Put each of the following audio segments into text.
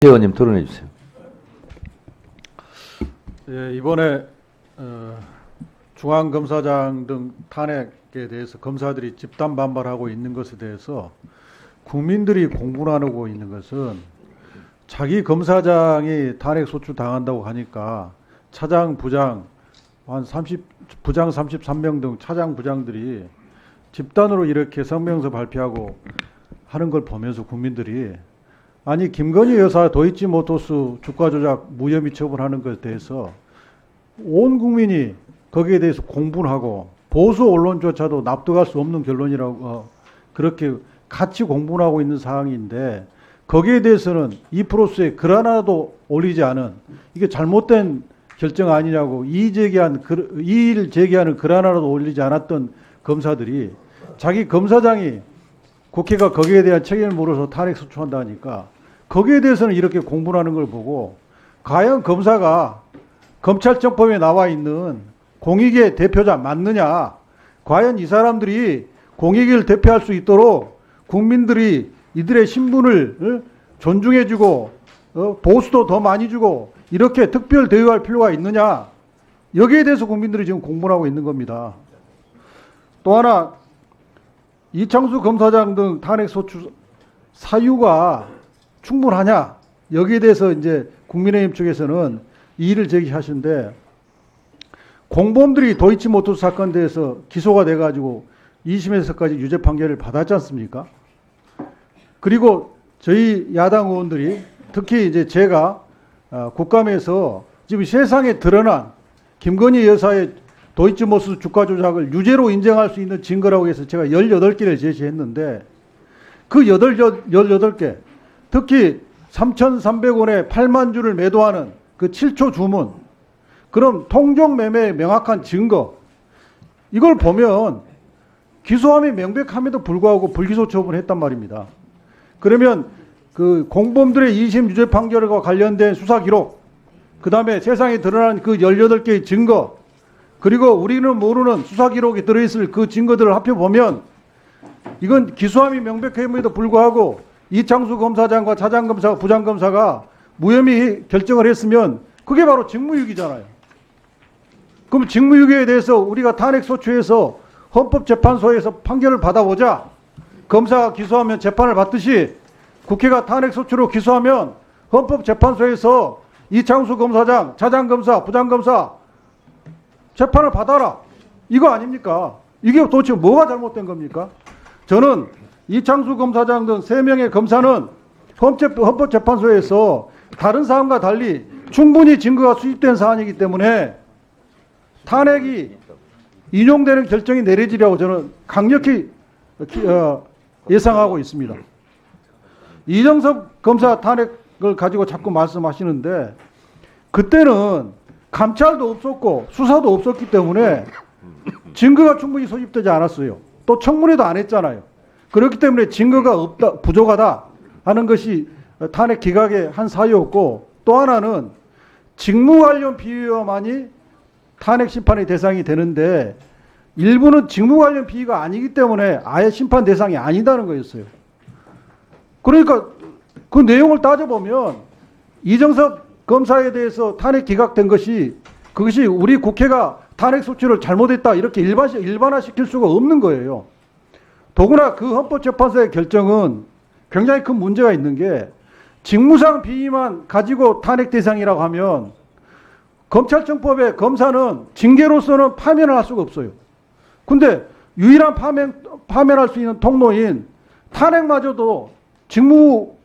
의원님 토론해 주세요. 예, 이번에 중앙검사장 등 탄핵에 대해서 검사들이 집단 반발하고 있는 것에 대해서 국민들이 공분하고 있는 것은 자기 검사장이 탄핵 소추 당한다고 하니까 차장, 부장 부장 33명 등 차장, 부장들이 집단으로 이렇게 성명서 발표하고 하는 걸 보면서 국민들이 아니 김건희 여사 도이치모터스 주가 조작 무혐의 처분하는 것에 대해서 온 국민이 거기에 대해서 공분하고 보수 언론조차도 납득할 수 없는 결론이라고 그렇게 같이 공분하고 있는 상황인데 거기에 대해서는 2%에 글 하나도 올리지 않은 이게 잘못된 결정 아니냐고 이의 제기하는 글 하나라도 올리지 않았던 검사들이 자기 검사장이 국회가 거기에 대한 책임을 물어서 탄핵 소추한다 하니까 거기에 대해서는 이렇게 공분하는 걸 보고 과연 검사가 검찰청법에 나와 있는 공익의 대표자 맞느냐, 과연 이 사람들이 공익을 대표할 수 있도록 국민들이 이들의 신분을 존중해주고 보수도 더 많이 주고 이렇게 특별 대우할 필요가 있느냐, 여기에 대해서 국민들이 지금 공분하고 있는 겁니다. 또 하나 이창수 검사장 등 탄핵 소추 사유가 충분하냐, 여기에 대해서 이제 국민의힘 쪽에서는 이의를 제기하시는데 공범들이 도이치모터스 사건에 대해서 기소가 돼가지고 2심에서까지 유죄 판결을 받았지 않습니까? 그리고 저희 야당 의원들이 특히 이제 제가 국감에서 지금 세상에 드러난 김건희 여사의 도이치모터스 주가 조작을 유죄로 인정할 수 있는 증거라고 해서 제가 18개를 제시했는데 그 18개 특히 3,300원에 8만 주를 매도하는 그 7초 주문, 그럼 통정 매매의 명확한 증거, 이걸 보면 기소함이 명백함에도 불구하고 불기소 처분했단 말입니다. 그러면 그 공범들의 2심 유죄 판결과 관련된 수사 기록, 그 다음에 세상에 드러난 그 18개의 증거, 그리고 우리는 모르는 수사 기록에 들어있을 그 증거들을 합해보면 이건 기소함이 명백함에도 불구하고 이창수 검사장과 차장검사, 부장검사가 무혐의 결정을 했으면 그게 바로 직무유기잖아요. 그럼 직무유기에 대해서 우리가 탄핵 소추해서 헌법재판소에서 판결을 받아보자. 검사가 기소하면 재판을 받듯이 국회가 탄핵 소추로 기소하면 헌법재판소에서 이창수 검사장, 차장검사, 부장검사 재판을 받아라. 이거 아닙니까? 이게 도대체 뭐가 잘못된 겁니까? 저는 이창수 검사장 등 3명의 검사는 헌법재판소에서 다른 사안과 달리 충분히 증거가 수집된 사안이기 때문에 탄핵이 인용되는 결정이 내려지려고 저는 강력히 예상하고 있습니다. 이정섭 검사 탄핵을 가지고 자꾸 말씀하시는데 그때는 감찰도 없었고 수사도 없었기 때문에 증거가 충분히 소집되지 않았어요. 또 청문회도 안 했잖아요. 그렇기 때문에 증거가 없다, 부족하다 하는 것이 탄핵 기각의 한 사유였고, 또 하나는 직무 관련 비위만이 탄핵 심판의 대상이 되는데 일부는 직무 관련 비위가 아니기 때문에 아예 심판 대상이 아니다는 거였어요. 그러니까 그 내용을 따져보면 이정섭 검사에 대해서 탄핵 기각된 그것이 우리 국회가 탄핵 소추를 잘못했다 이렇게 일반화시킬 수가 없는 거예요. 더구나 그 헌법재판소의 결정은 굉장히 큰 문제가 있는 게 직무상 비위만 가지고 탄핵 대상이라고 하면 검찰청법에 검사는 징계로서는 파면을 할 수가 없어요. 근데 유일한 파면할 수 있는 통로인 탄핵마저도 직무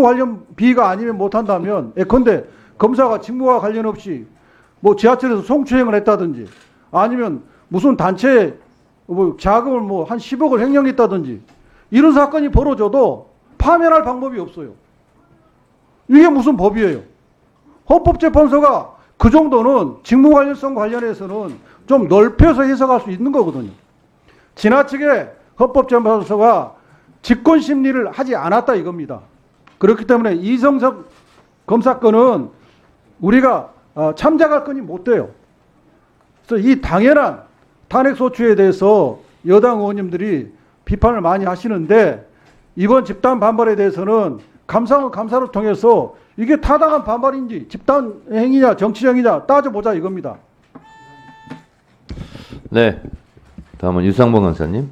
관련 비위가 아니면 못한다면 예컨대 검사가 직무와 관련 없이 뭐 지하철에서 성추행을 했다든지 아니면 무슨 단체에 자금을 한 10억을 횡령했다든지 이런 사건이 벌어져도 파면할 방법이 없어요. 이게 무슨 법이에요? 헌법재판소가 그 정도는 직무 관련성 관련해서는 좀 넓혀서 해석할 수 있는 거거든요. 지나치게 헌법재판소가 직권심리를 하지 않았다 이겁니다. 그렇기 때문에 이정섭 검사 건은 우리가 참작할 건이 못 돼요. 그래서 이 당연한 탄핵 소추에 대해서 여당 의원님들이 비판을 많이 하시는데 이번 집단 반발에 대해서는 감사원 감사를 통해서 이게 타당한 반발인지 집단 행위냐 정치적이냐 따져보자 이겁니다. 네. 다음은 유상봉 강사님.